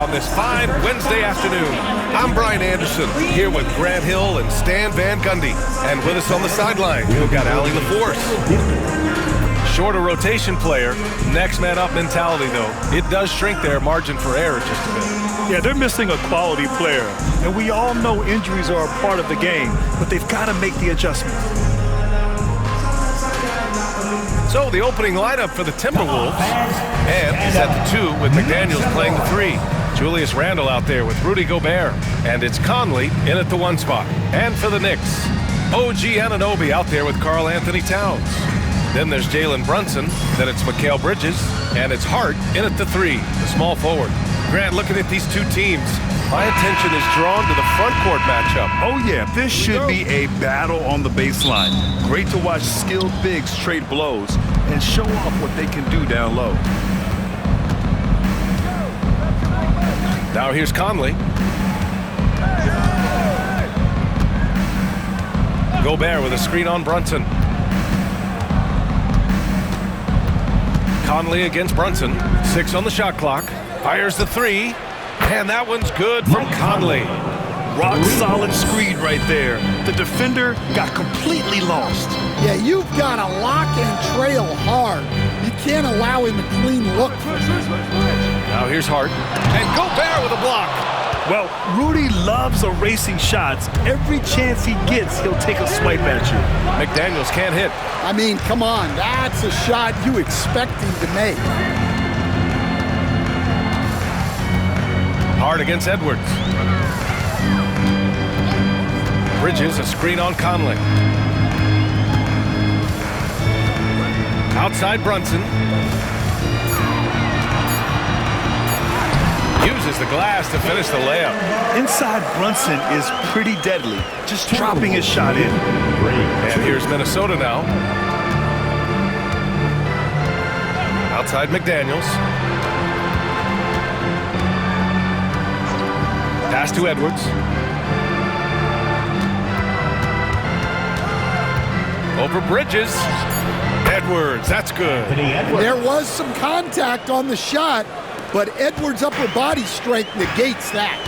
On this fine Wednesday afternoon, I'm Brian Anderson, here with Grant Hill and Stan Van Gundy. And with us on the sideline, we've got Allie LaForce. Shorter rotation player, next man up mentality though. It does shrink their margin for error just a bit. Yeah, they're missing a quality player. And we all know injuries are a part of the game, but they've got to make the adjustment. So the opening lineup for the Timberwolves, and is at the 2 with McDaniels playing the 3. Julius Randle out there with Rudy Gobert, and it's Conley in at the 1 spot. And for the Knicks, OG Anunoby out there with Karl Anthony Towns. Then there's Jalen Brunson, then it's Mikal Bridges, and it's Hart in at the 3, the small forward. Grant, looking at these two teams, my attention is drawn to the front court matchup. Oh yeah, this should be a battle on the baseline. Great to watch skilled bigs trade blows and show off what they can do down low. Now here's Conley. Gobert with a screen on Brunson. Conley against Brunson. 6 on the shot clock. Fires the 3. And that one's good from Conley. Rock solid screen right there. The defender got completely lost. Yeah, you've got to lock and trail hard. You can't allow him a clean look. Now here's Hart. And Gobert with a block. Well, Rudy loves erasing shots. Every chance he gets, he'll take a swipe at you. McDaniels can't hit. I mean, come on. That's a shot you expect him to make. Hart against Edwards. Bridges, a screen on Conley. Outside Brunson. Uses the glass to finish the layup. Inside Brunson is pretty deadly, just dropping his shot in. And here's Minnesota now. Outside McDaniels. Pass to Edwards. Over Bridges. Edwards, that's good. There was some contact on the shot, but Edwards' upper body strength negates that.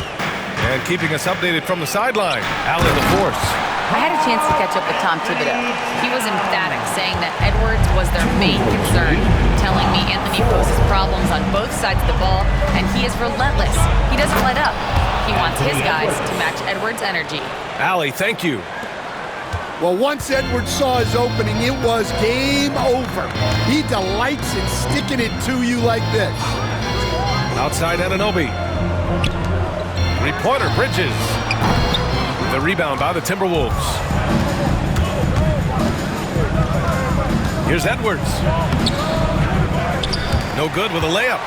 And keeping us updated from the sideline, Allie LaForce. I had a chance to catch up with Tom Thibodeau. He was emphatic, saying that Edwards was their main concern, telling me Anthony poses problems on both sides of the ball, and he is relentless. He doesn't let up. He wants his guys to match Edwards' energy. Allie, thank you. Well, once Edwards saw his opening, it was game over. He delights in sticking it to you like this. Outside Anunoby. Three-pointer, Bridges. The rebound by the Timberwolves. Here's Edwards. No good with a layup.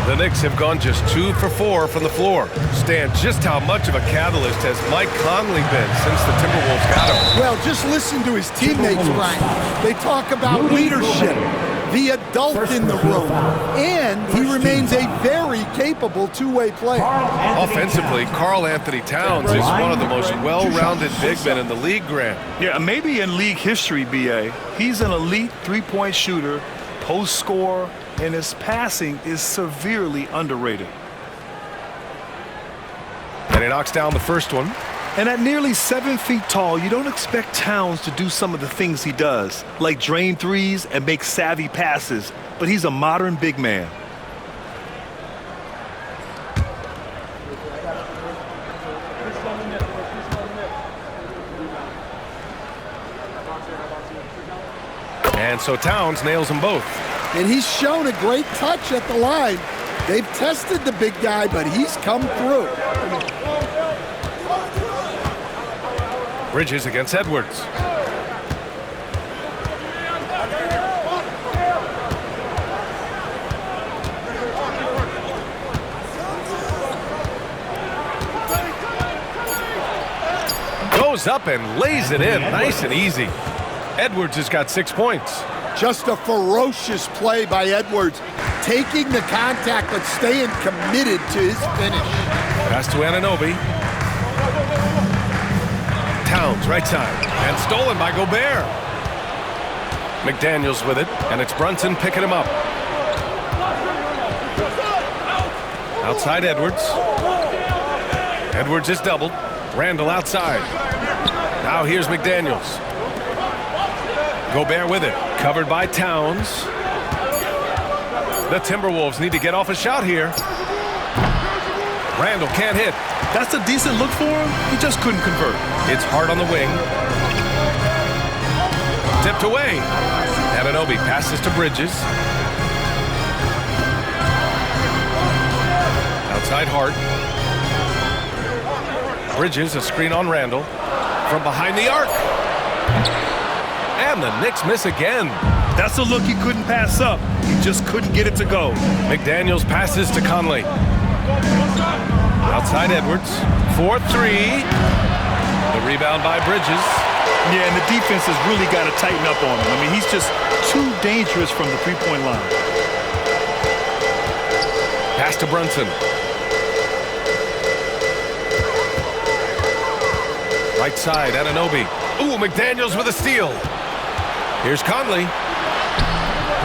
The Knicks have gone just 2 for 4 from the floor. Stan, just how much of a catalyst has Mike Conley been since the Timberwolves got him? Well, just listen to his teammates, Brian. They talk about leadership, the adult in the room, and he remains a very capable two-way player. Offensively, Karl Anthony Towns is one of the most well-rounded big men in the league, Grant. Yeah, maybe in league history, B.A. He's an elite three-point shooter, post scorer, and his passing is severely underrated. And he knocks down the first one. And at nearly 7 feet tall, you don't expect Towns to do some of the things he does, like drain threes and make savvy passes, but he's a modern big man. And so Towns nails them both. And he's shown a great touch at the line. They've tested the big guy, but he's come through. Bridges against Edwards. Goes up and lays it in, nice and easy. Edwards has got 6 points. Just a ferocious play by Edwards, taking the contact but staying committed to his finish. Pass to Anunoby. Towns, right side, and stolen by Gobert. McDaniels with it, and it's Brunson picking him up. Outside Edwards. Edwards is doubled. Randle outside. Now here's McDaniels. Gobert with it. Covered by Towns. The Timberwolves need to get off a shot here. Randle can't hit. That's a decent look for him. He just couldn't convert. It's hard on the wing. Tipped away. Anunoby passes to Bridges. Outside Hart. Bridges, a screen on Randle. From behind the arc. And the Knicks miss again. That's a look he couldn't pass up. He just couldn't get it to go. McDaniels passes to Conley. Outside Edwards. 4-3. The rebound by Bridges. Yeah, and the defense has really got to tighten up on him. I mean, he's just too dangerous from the three-point line. Pass to Brunson. Right side, Anunoby. Ooh, McDaniels with a steal. Here's Conley.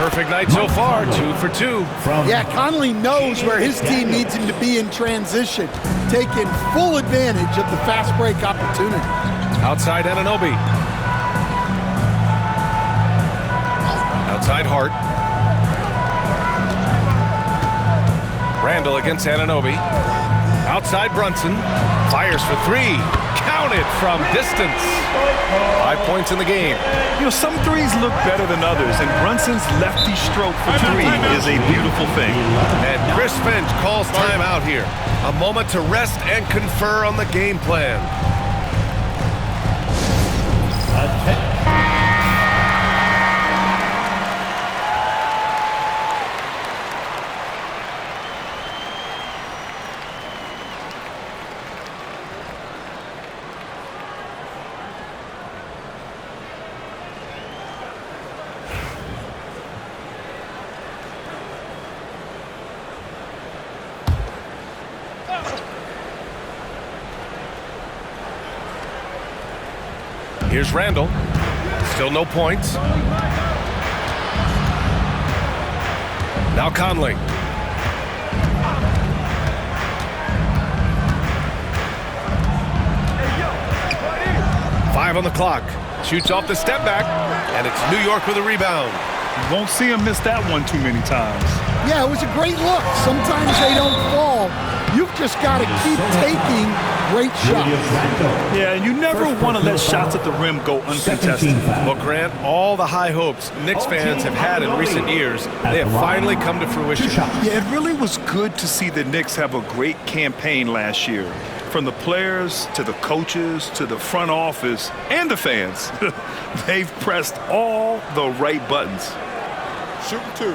Perfect night so far, 2 for 2. Yeah, Conley knows where his team needs him to be in transition, taking full advantage of the fast break opportunity. Outside Anunoby. Outside Hart. Randle against Anunoby. Outside Brunson. Fires for 3. Counted from distance. 5 points in the game. You know, some threes look better than others, and Brunson's lefty stroke for 3 is a beautiful thing. And Chris Finch calls timeout here. A moment to rest and confer on the game plan. Here's Randle. Still no points. Now Conley. Five on the clock. Shoots off the step back, and it's New York with a rebound. You won't see him miss that one too many times. Yeah, it was a great look. Sometimes they don't fall. You've just got to keep taking great shots. Yeah, and you never want to let shots at the rim go uncontested. Well, Grant, all the high hopes Knicks fans have had in recent years, they have finally come to fruition. Yeah, it really was good to see the Knicks have a great campaign last year. From the players to the coaches to the front office and the fans. They've pressed all the right buttons. Shooting 2.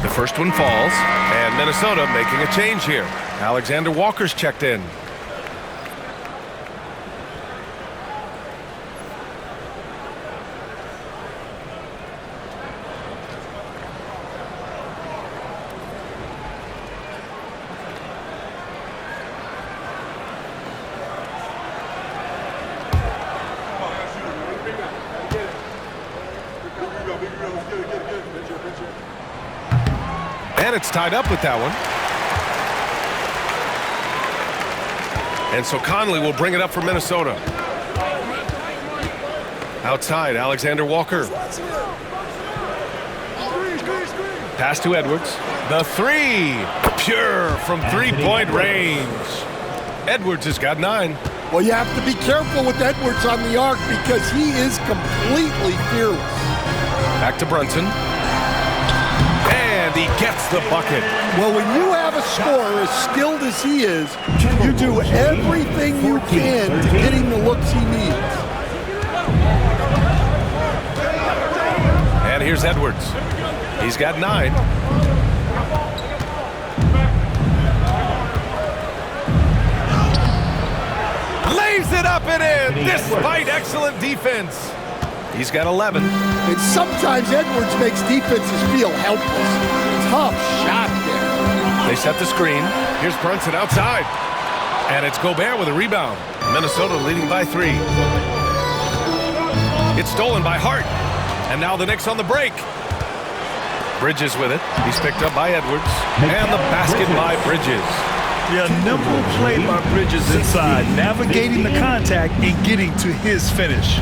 The first one falls, and Minnesota making a change here. Alexander Walker's checked in. And it's tied up with that one. And so Conley will bring it up for Minnesota. Outside, Alexander Walker. Pass to Edwards. The 3. Pure from three-point range. Edwards has got 9. Well, you have to be careful with Edwards on the arc because he is completely fearless. Back to Brunson. And he gets the bucket. Well, when you have a scorer as skilled as he is, you do everything you can to get him the looks he needs. And here's Edwards. He's got 9. Lays it up and in, despite excellent defense. He's got 11. And sometimes Edwards makes defenses feel helpless. Tough shot there. They set the screen. Here's Brunson outside. And it's Gobert with a rebound. Minnesota leading by 3. It's stolen by Hart. And now the Knicks on the break. Bridges with it. He's picked up by Edwards. And the basket by Bridges. Yeah, nimble play by Bridges inside, navigating the contact and getting to his finish.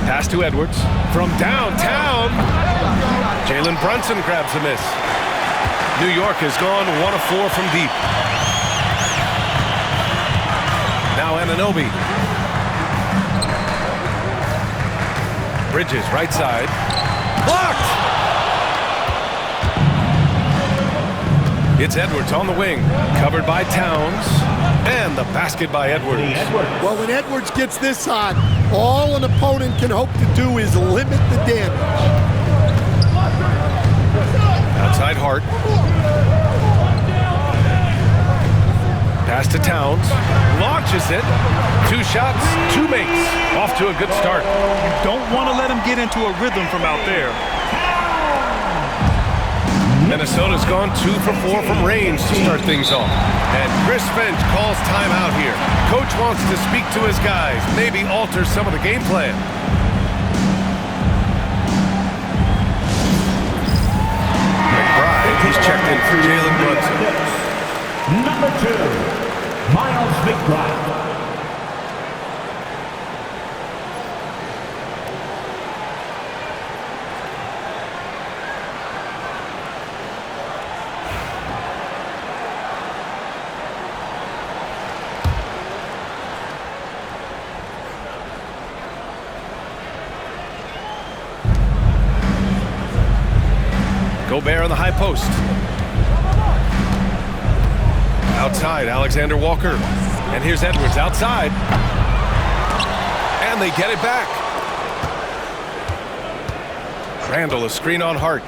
Pass to Edwards. From downtown, Jalen Brunson grabs a miss. New York has gone 1 of 4 from deep. Now Anunoby. Bridges, right side. Blocked! It's Edwards on the wing. Covered by Towns. And the basket by Edwards. Well, when Edwards gets this hot, all an opponent can hope to do is limit the damage. Outside Hart. Pass to Towns. Launches it. 2 shots, 2 makes. Off to a good start. You don't want to let him get into a rhythm from out there. Minnesota's gone 2 for 4 from range to start things off. And Chris Finch calls timeout here. Coach wants to speak to his guys, maybe alter some of the game plan. McBride, he's checked in for Jalen Brunson. Number 2, Miles McBride. Gobert on the high post. Outside, Alexander Walker. And here's Edwards outside. And they get it back. Randle, a screen on Hart.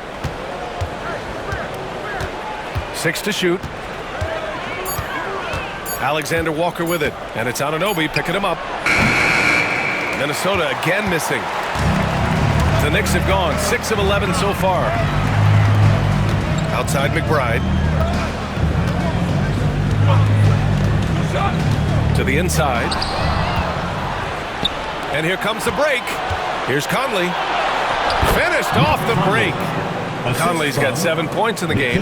6 to shoot. Alexander Walker with it. And it's Anunoby picking him up. Minnesota again missing. The Knicks have gone 6 of 11 so far. Outside McBride. To the inside. And here comes the break. Here's Conley. Finished off the break. Conley's got 7 points in the game.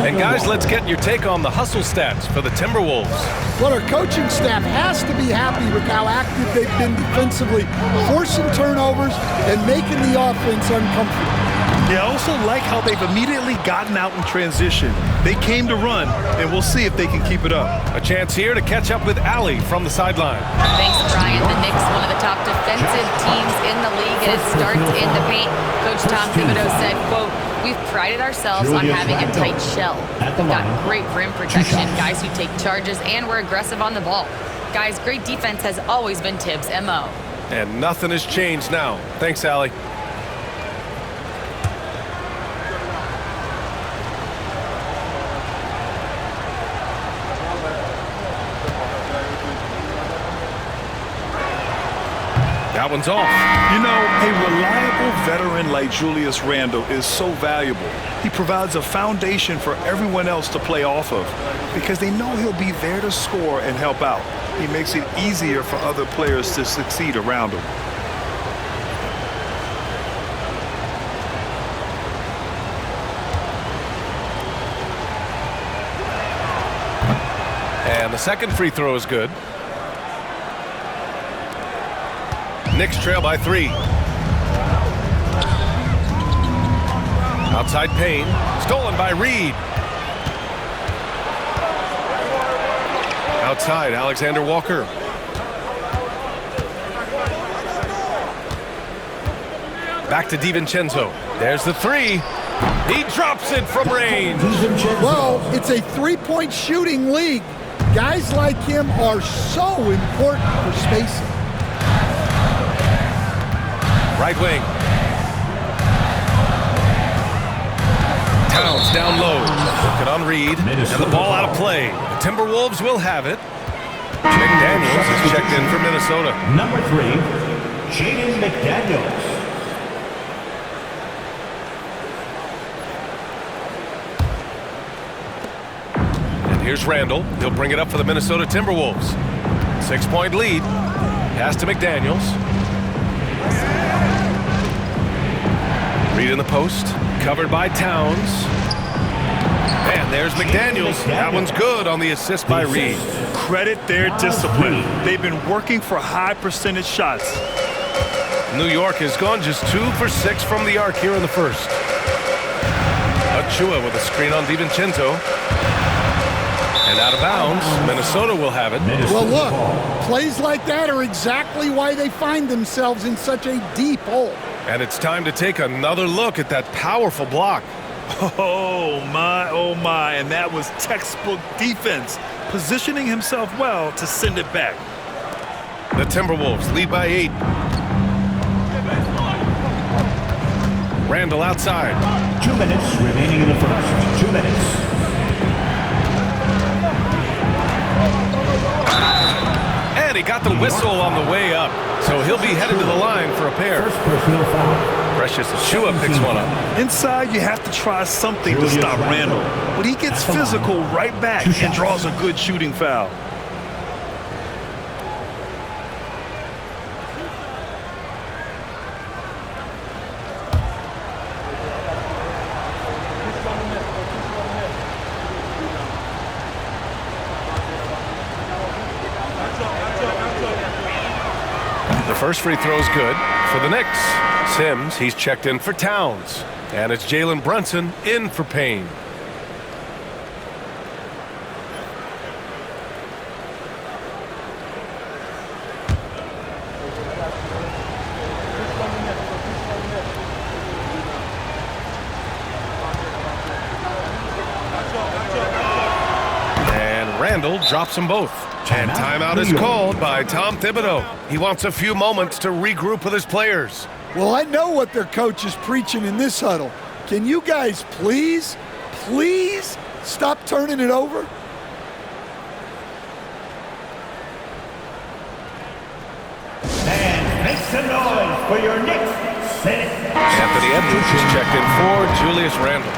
And guys, let's get your take on the hustle stats for the Timberwolves. Well, our coaching staff has to be happy with how active they've been defensively, forcing turnovers and making the offense uncomfortable. Yeah, I also like how they've immediately gotten out in transition. They came to run, and we'll see if they can keep it up. A chance here to catch up with Allie from the sideline. Thanks, Brian. The Knicks, one of the top defensive teams in the league, and it starts in the paint. Coach Tom Thibodeau said, quote, "We've prided ourselves on having a tight shell. We've got great rim protection, guys who take charges, and we're aggressive on the ball. Guys, great defense has always been Tibbs' MO." And nothing has changed now. Thanks, Allie. That one's off. You know, a reliable veteran like Julius Randle is so valuable. He provides a foundation for everyone else to play off of because they know he'll be there to score and help out. He makes it easier for other players to succeed around him. And the second free throw is good. Knicks trail by 3. Outside Payne. Stolen by Reed. Outside, Alexander Walker. Back to DiVincenzo. There's the 3. He drops it from range. Well, it's a three-point shooting league. Guys like him are so important for spacing. Right wing. Towns down low. Working on Reed. And the ball out of play. The Timberwolves will have it. McDaniels is checked in for Minnesota. Number 3, Jaden McDaniels. Here's Randle. He'll bring it up for the Minnesota Timberwolves. 6-point lead. Pass to McDaniels. Reed in the post. Covered by Towns. And there's McDaniels. That one's good on the assist by Reed. Credit their discipline. They've been working for high percentage shots. New York has gone just 2 for 6 from the arc here in the first. Achua with a screen on DiVincenzo. And out of bounds, Minnesota will have it. Well, look, plays like that are exactly why they find themselves in such a deep hole. And it's time to take another look at that powerful block. Oh my, and that was textbook defense, positioning himself well to send it back. The Timberwolves lead by 8. Randle outside. 2 minutes remaining in the first. 2 minutes. And he got the whistle on the way up, so he'll be headed to the line for a pair. First personal foul. Precious Achua picks one up. Inside, you have to try something to stop Randle, but he gets physical right back and draws a good shooting foul. The first free throw's good for the Knicks. Sims, he's checked in for Towns. And it's Jalen Brunson in for Payne. And Randle drops them both. And timeout is called by Tom Thibodeau. He wants a few moments to regroup with his players. Well, I know what their coach is preaching in this huddle. Can you guys please stop turning it over? And make some noise for your Knicks. Anthony Edwards is checked in for Julius Randle.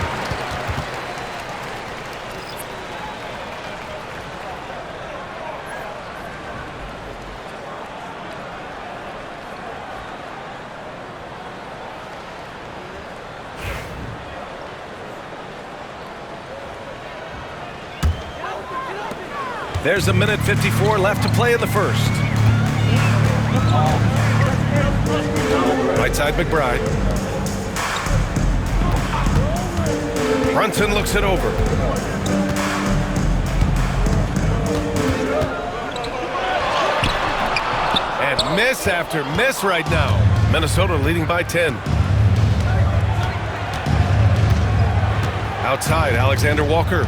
There's a minute 54 left to play in the first. Right side McBride. Brunson looks it over. And miss after miss right now. Minnesota leading by 10. Outside, Alexander Walker.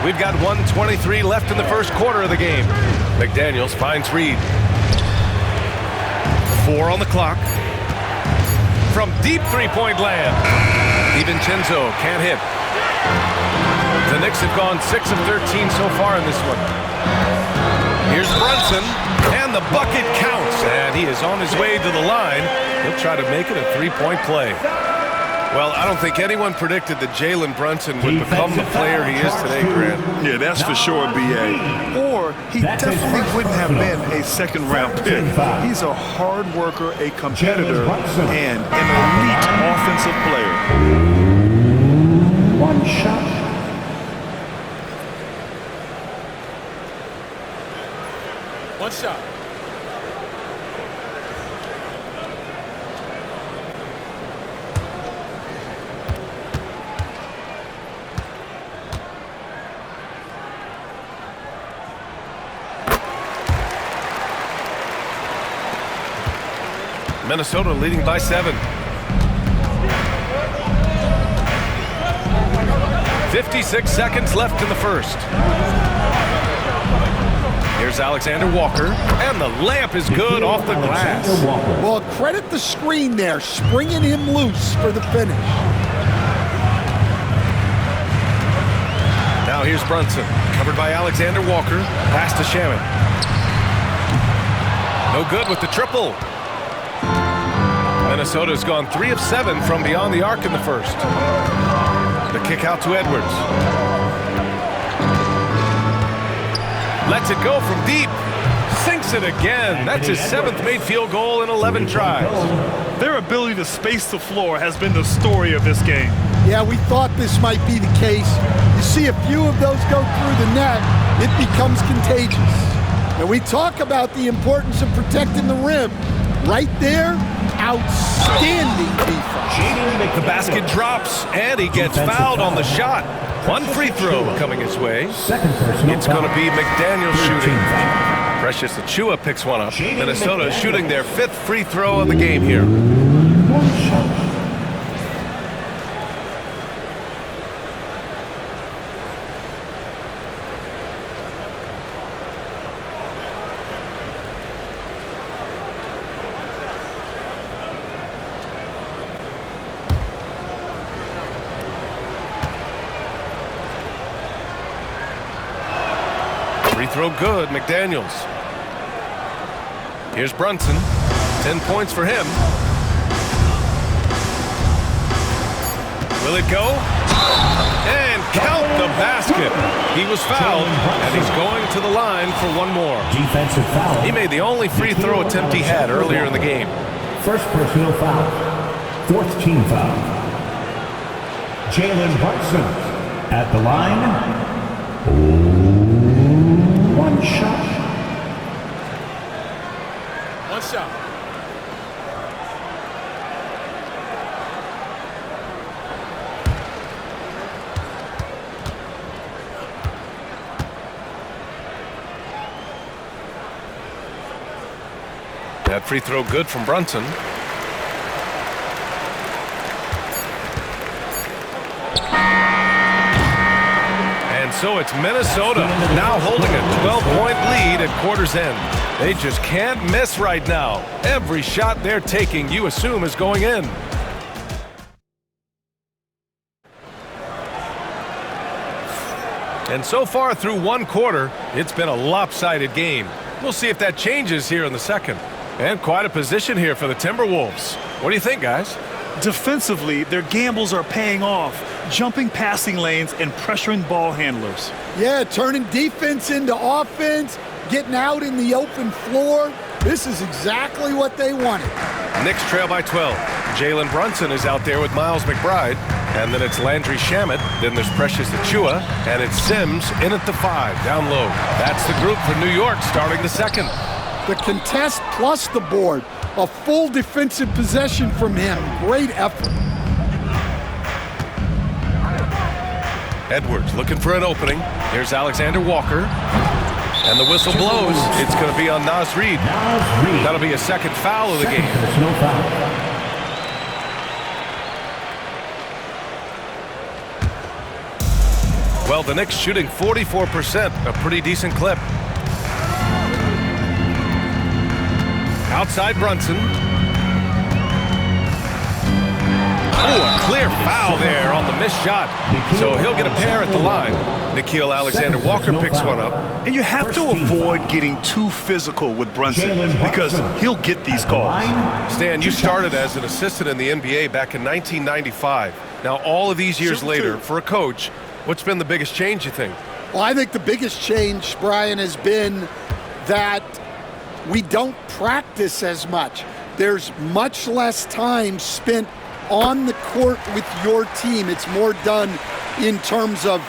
We've got 1:23 left in the first quarter of the game. McDaniels finds Reed. 4 on the clock. From deep three-point land. DiVincenzo can't hit. The Knicks have gone 6 of 13 so far in this one. Here's Brunson, and the bucket counts. And he is on his way to the line. He'll try to make it a three-point play. Well, I don't think anyone predicted that Jalen Brunson would become the player he is today, Grant. Yeah, that's for sure, B.A. Or he definitely wouldn't have been a second-round pick. He's a hard worker, a competitor, and an elite offensive player. One shot. One shot. Minnesota leading by 7. 56 seconds left in the first. Here's Alexander Walker, and the layup is good off the glass. Well, credit the screen there, springing him loose for the finish. Now here's Brunson, covered by Alexander Walker. Pass to Shaman. No good with the triple. Minnesota's gone 3 of 7 from beyond the arc in the first. The kick out to Edwards. Lets it go from deep. Sinks it again. That's his 7th made field goal in 11 tries. Their ability to space the floor has been the story of this game. Yeah, we thought this might be the case. You see a few of those go through the net, it becomes contagious. And we talk about the importance of protecting the rim. Right there, outstanding defense. The basket drops, and he gets fouled on the shot. One free throw coming his way. It's going to be McDaniels shooting. Precious Achiuwa picks one up. Minnesota is shooting their 5th free throw of the game here. Free throw good, McDaniels. Here's Brunson. 10 points for him. Will it go? And count the basket. He was fouled, and he's going to the line for one more. Defensive foul. He made the only free throw attempt he had earlier in the game. First personal foul. 4th team foul. Jalen Brunson at the line. One shot. One shot. That free throw good from Brunson. And so it's Minnesota now holding a 12-point lead at quarter's end. They just can't miss right now. Every shot they're taking, you assume, is going in. And so far through one quarter, it's been a lopsided game. We'll see if that changes here in the second. And quite a position here for the Timberwolves. What do you think, guys? Defensively, their gambles are paying off, jumping passing lanes and pressuring ball handlers. Yeah, turning defense into offense, getting out in the open floor. This is exactly what they wanted. Knicks trail by 12. Jalen Brunson is out there with Miles McBride. And then it's Landry Shamet. Then there's Precious Achiuwa. And it's Sims in at the 5, down low. That's the group for New York starting the second. The contest plus the board. A full defensive possession from him. Great effort. Edwards looking for an opening. Here's Alexander Walker. And the whistle blows. It's going to be on Naz Reid. That'll be a second foul of the game. No foul. Well, the Knicks shooting 44%, a pretty decent clip. Outside Brunson. Oh, a clear foul there on the missed shot. So he'll get a pair at the line. Nickeil Alexander-Walker picks one up. And you have to avoid getting too physical with Brunson because he'll get these calls. Stan, you started as an assistant in the NBA back in 1995. Now, all of these years later, for a coach, what's been the biggest change, you think? Well, I think the biggest change, Brian, has been that we don't practice as much. There's much less time spent on the court with your team. It's more done in terms of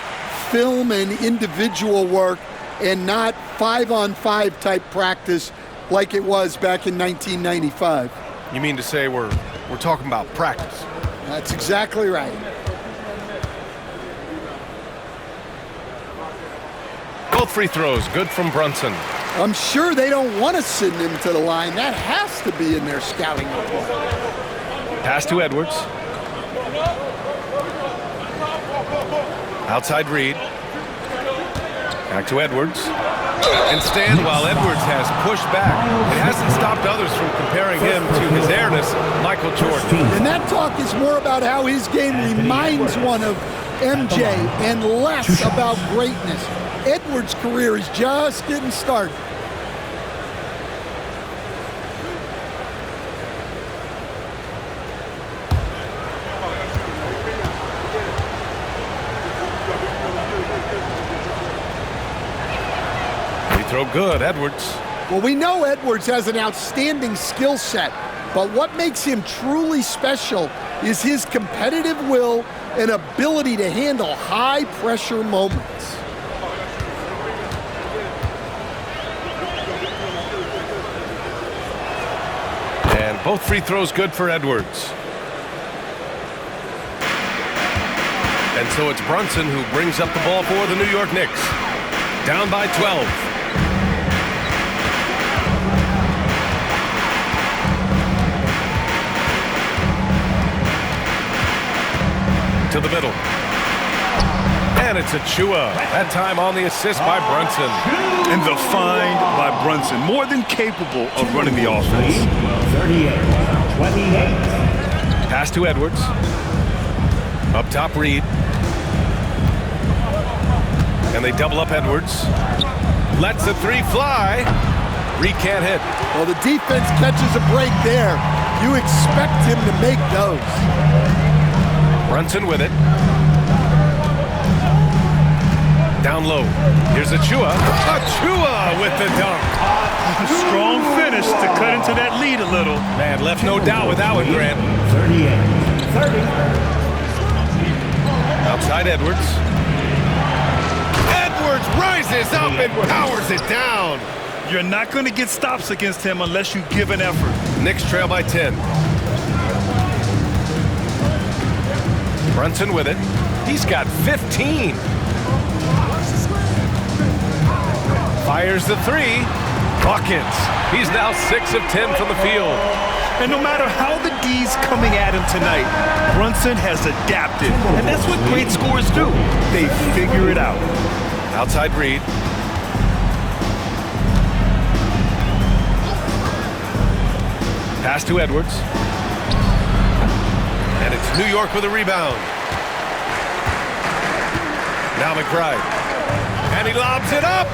film and individual work and not 5-on-5 type practice like it was back in 1995. You mean to say we're talking about practice? That's exactly right. Both free throws, good from Brunson. I'm sure they don't want to send him to the line. That has to be in their scouting report. Pass to Edwards. Outside Reid. Back to Edwards. And Stan, while Edwards has pushed back, it hasn't stopped others from comparing him to his airness, Michael Jordan. And that talk is more about how his game reminds one of MJ and less about greatness. Edwards' career is just getting started. throw good, Edwards. Well, we know Edwards has an outstanding skill set, but what makes him truly special is his competitive will and ability to handle high-pressure moments. And both free throws good for Edwards. And so it's Brunson who brings up the ball for the New York Knicks. Down by 12. To the middle. And it's Achua. That time on the assist by Brunson. And the find by Brunson. More than capable of running the offense. 38-28. Pass to Edwards. Up top, Reed. And they double up Edwards. Lets the three fly. Reed can't hit. Well, the defense catches a break there. You expect him to make those. Brunson with it. Down low. Here's Achua. Achua with the dunk. Strong finish to cut into that lead a little. Man, left no doubt with that one, Grant. 38-30. Outside Edwards. Edwards rises up and powers it down. You're not going to get stops against him unless you give an effort. Knicks trail by 10. Brunson with it. He's got 15. Fires the three. Buckets. He's now 6 of 10 from the field. And no matter how the D's coming at him tonight, Brunson has adapted. And that's what great scorers do. They figure it out. Outside Reed. Pass to Edwards. And it's New York with a rebound. Now McBride. And he lobs it up.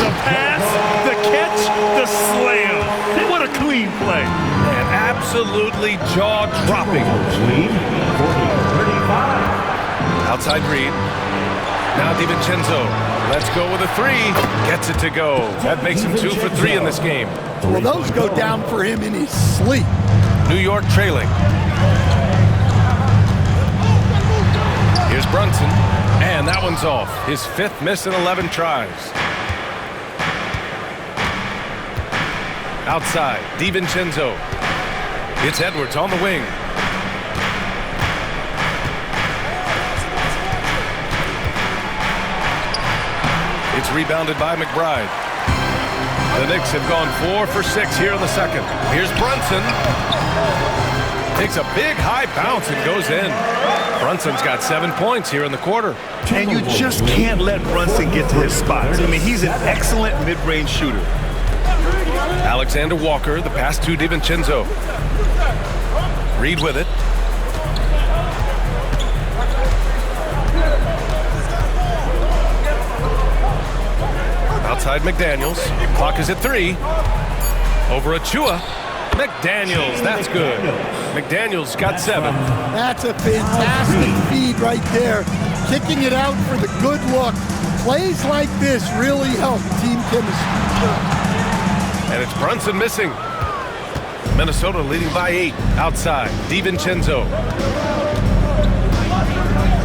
The pass, the catch, the slam. What a clean play. And absolutely jaw-dropping. Lead 40-35. Outside Reed. Now DiVincenzo. Let's go with a three. Gets it to go. That makes him 2 for 3 in this game. Well, those go down for him in his sleep. New York trailing. Here's Brunson. And that one's off. His 5th miss in 11 tries. Outside, DiVincenzo. It's Edwards on the wing. It's rebounded by McBride. The Knicks have gone 4 for 6 here in the second. Here's Brunson. Takes a big high bounce and goes in. Brunson's got 7 points here in the quarter. And you just can't let Brunson get to his spots. I mean, he's an excellent mid-range shooter. Alexander Walker, the pass to DiVincenzo. Reed with it. Outside McDaniels. Clock is at 3. Over Achua. McDaniels, that's good. McDaniels got 7. That's a fantastic feed right there. Kicking it out for the good look. Plays like this really help team chemistry. And it's Brunson missing. Minnesota leading by 8. Outside, DiVincenzo.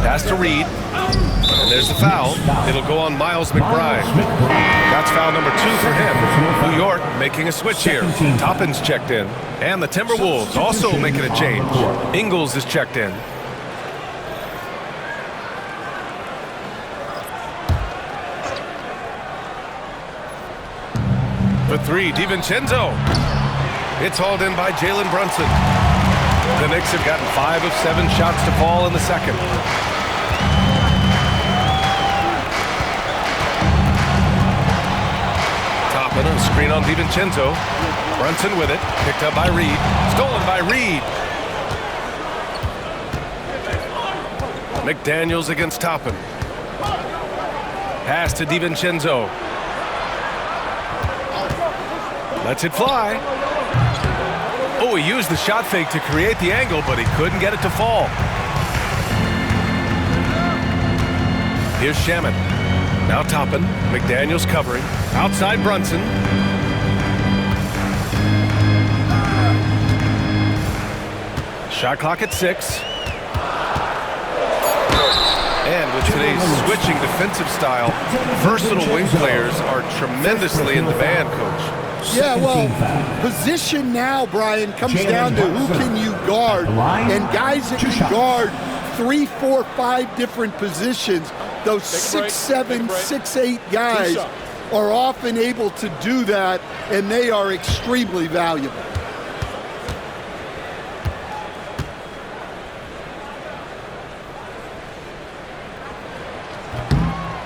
Pass to Reed. And there's the foul. It'll go on Miles McBride. That's foul number 2 for him. New York making a switch here. Toppin's checked in. And the Timberwolves also making a change. Ingles is checked in. For 3, DiVincenzo. It's hauled in by Jalen Brunson. The Knicks have gotten 5 of 7 shots to fall in the second. Toppin, a screen on DiVincenzo. Brunson with it. Picked up by Reed. Stolen by Reed. McDaniels against Toppin. Pass to DiVincenzo. Lets it fly. Oh, he used the shot fake to create the angle, but he couldn't get it to fall. Here's Shaman. Now Toppin. McDaniels covering. Outside Brunson. Shot clock at 6. And with today's switching defensive style, versatile wing players are tremendously in demand, Coach. Yeah, well, position now, Brian, comes down to who can you guard. And guys that can guard 3, 4, 5 different positions, those 6'7", 6'8" guys are often able to do that, and they are extremely valuable.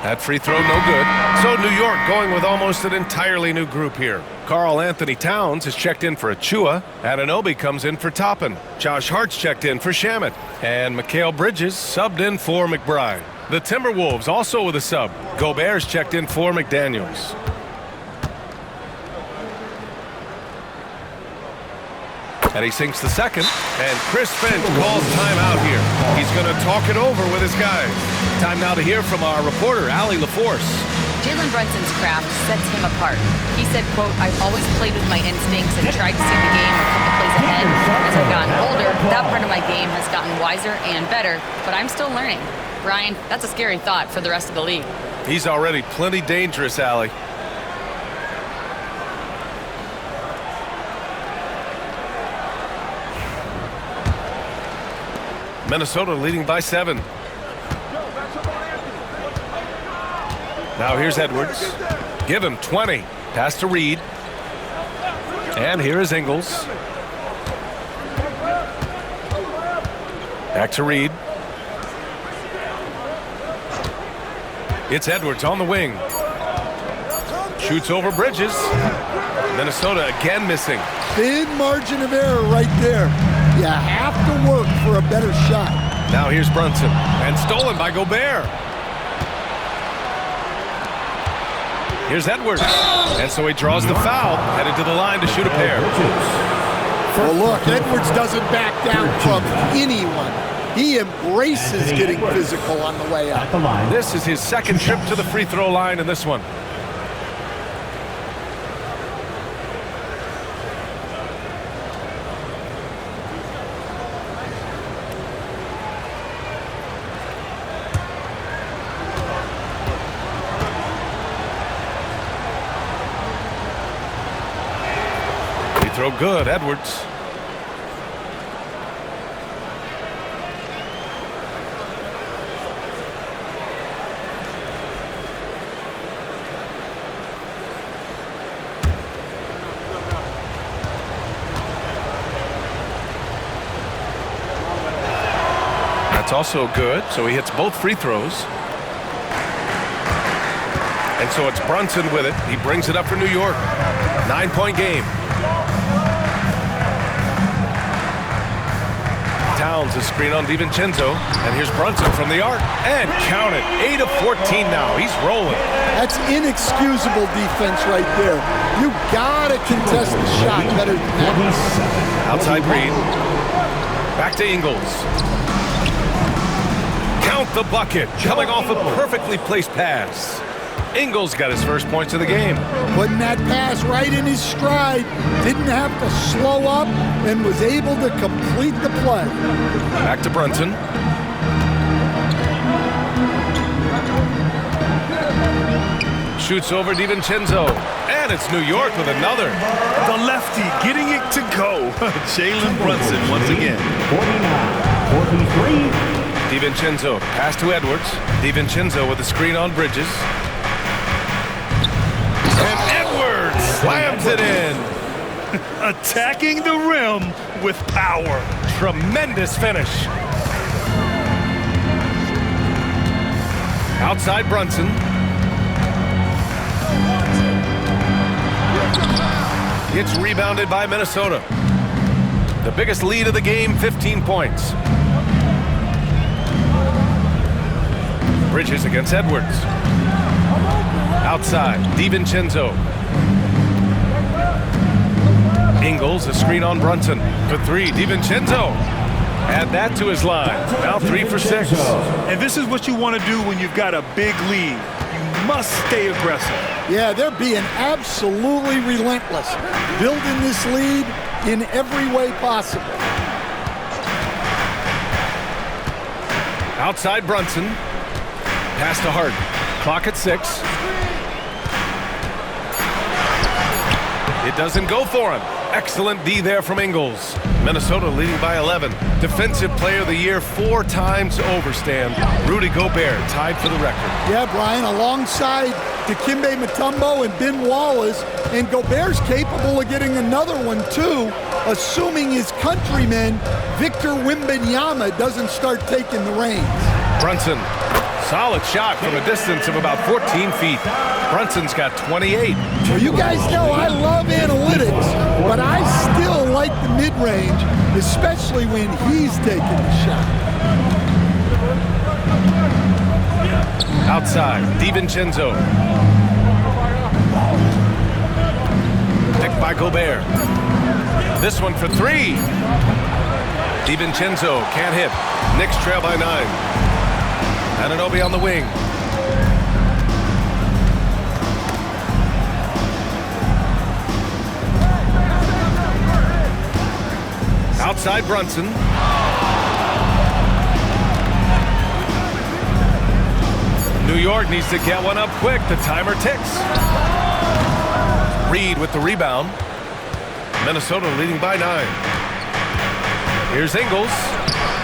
That free throw, no good. So New York going with almost an entirely new group here. Karl Anthony Towns is checked in for Achua. Anunoby comes in for Toppin. Josh Hart's checked in for Shamet. And Mikal Bridges subbed in for McBride. The Timberwolves also with a sub. Gobert's checked in for McDaniels. And he sinks the second. And Chris Finch calls timeout here. He's going to talk it over with his guys. Time now to hear from our reporter, Allie LaForce. Jalen Brunson's craft sets him apart. He said, quote, "I've always played with my instincts and tried to see the game or put the plays ahead. As I've gotten older, that part of my game has gotten wiser and better, but I'm still learning." Brian, that's a scary thought for the rest of the league. He's already plenty dangerous, Allie. Minnesota leading by 7. Now here's Edwards. Give him 20. Pass to Reed. And here is Ingles. Back to Reed. It's Edwards on the wing. Shoots over Bridges. Minnesota again missing. Thin margin of error right there. You have to work for a better shot. Now here's Brunson. And stolen by Gobert. Here's Edwards. And so he draws the foul. Headed to the line to shoot a pair. Well, look, Edwards doesn't back down from anyone. He embraces getting physical on the way up. This is his second trip to the free throw line in this one. Throw good, Edwards. That's also good, so he hits both free throws. And so it's Brunson with it. He brings it up for New York. 9-point game. Towns is screen on DiVincenzo, and here's Brunson from the arc, and count it, 8 of 14 now. He's rolling. That's inexcusable defense right there. You gotta contest the shot better than that. Outside Reed, back to Ingles. Count the bucket, coming off a perfectly placed pass. Ingles got his first points of the game. Putting that pass right in his stride, didn't have to slow up, and was able to complete the play. Back to Brunson. Shoots over DiVincenzo, and it's New York with another. The lefty getting it to go. Jalen Brunson once again. 49-43. DiVincenzo, pass to Edwards. DiVincenzo with a screen on Bridges. And Edwards slams it in. Attacking the rim with power. Tremendous finish. Outside Brunson. It's rebounded by Minnesota. The biggest lead of the game, 15 points. Bridges against Edwards. Outside, DiVincenzo. Ingles, a screen on Brunson. For 3, DiVincenzo. Add that to his line. Now 3 for 6. And this is what you want to do when you've got a big lead. You must stay aggressive. Yeah, they're being absolutely relentless, building this lead in every way possible. Outside Brunson. Pass to Hart. Clock at 6. It doesn't go for him. Excellent D there from Ingles. Minnesota leading by 11. Defensive Player of the Year 4 times over, Stan. Rudy Gobert tied for the record. Yeah, Brian, alongside Dikembe Mutombo and Ben Wallace, and Gobert's capable of getting another one too, assuming his countryman Victor Wembanyama doesn't start taking the reins. Brunson, solid shot from a distance of about 14 feet. Brunson's got 28. Well, you guys know I love analytics, but I still like the mid-range, especially when he's taking the shot. Outside, DiVincenzo. Picked by Gobert. This one for 3. DiVincenzo can't hit. Knicks trail by 9. Anunoby on the wing. Outside Brunson. New York needs to get one up quick. The timer ticks. Reed with the rebound. Minnesota leading by 9. Here's Ingles.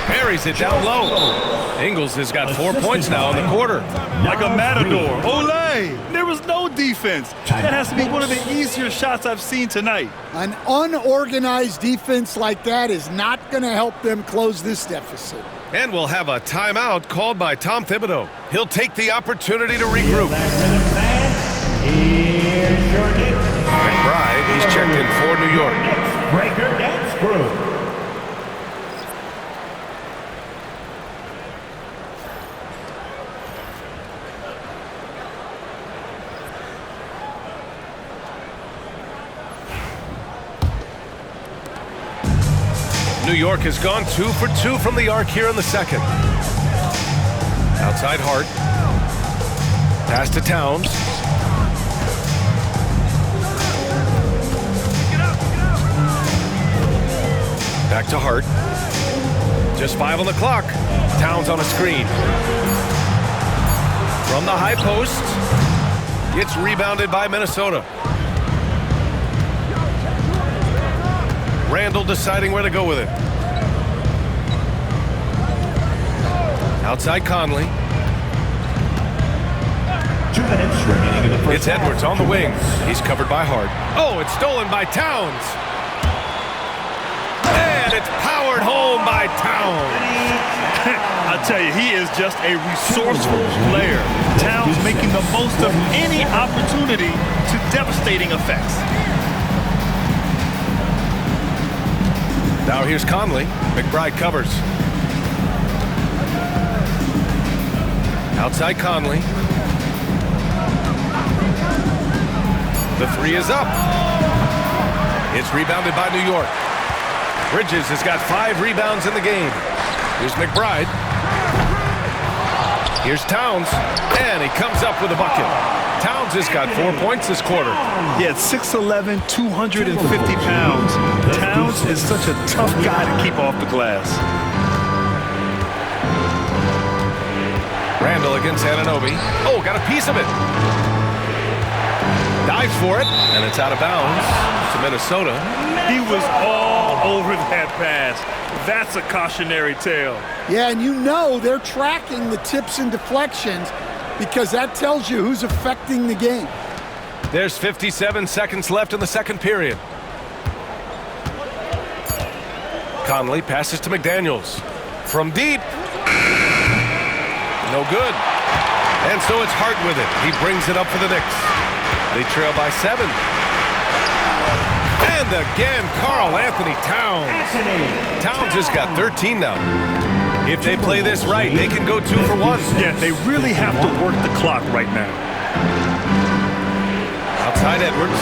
Buries it down low. Ingles has got 4 points now in the quarter. Like a matador. Olay! There was no defense. That has to be one of the easier shots I've seen tonight. An unorganized defense like that is not going to help them close this deficit. And we'll have a timeout called by Tom Thibodeau. He'll take the opportunity to regroup. McBride, he's checked in for New York. Breaker and screw. New York has gone 2 for 2 from the arc here in the second. Outside Hart. Pass to Towns. Back to Hart. Just 5 on the clock. Towns on a screen. From the high post. It's rebounded by Minnesota. Randle deciding where to go with it. Outside Conley. 2 minutes remaining in the first. It's Edwards on the wing. He's covered by Hart. Oh, it's stolen by Towns. And it's powered home by Towns. I tell you, he is just a resourceful player. Towns making the most of any opportunity to devastating effects. Now here's Conley. McBride covers. Outside Conley. The 3 is up. It's rebounded by New York. Bridges has got 5 rebounds in the game. Here's McBride. Here's Towns. And he comes up with a bucket. Towns has got 4 points this quarter. Yeah, 6'11", 250 pounds. Towns is such a tough guy to keep off the glass. Randle against Anunoby. Oh, got a piece of it. Dives for it, and it's out of bounds to Minnesota. He was all over that pass. That's a cautionary tale. Yeah, and you know they're tracking the tips and deflections because that tells you who's affecting the game. There's 57 seconds left in the second period. Conley passes to McDaniels. From deep. No good. And so it's Hart with it. He brings it up for the Knicks. They trail by 7. And again, Karl-Anthony Towns. Towns has got 13 now. If they play this right, they can go 2 for 1. Yeah, they really have to work the clock right now. Outside Edwards.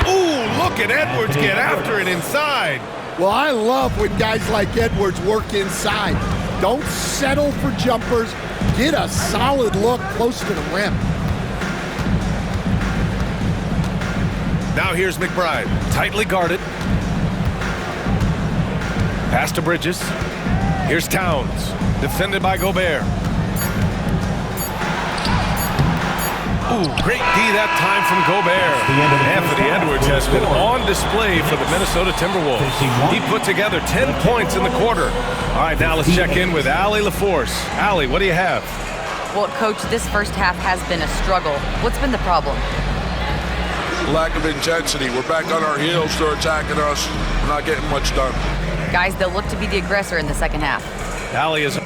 Ooh, look at Edwards get after it inside. Well, I love when guys like Edwards work inside. Don't settle for jumpers. Get a solid look close to the rim. Now here's McBride, tightly guarded. Pass to Bridges. Here's Towns, defended by Gobert. Ooh, great D that time from Gobert. Anthony Edwards has been on display for the Minnesota Timberwolves. He put together 10 points in the quarter. All right, now let's check in with Allie LaForce. Allie, what do you have? Well, Coach, this first half has been a struggle. What's been the problem? Lack of intensity. We're back on our heels. They're attacking us. We're not getting much done. Guys, they'll look to be the aggressor in the second half. Allie is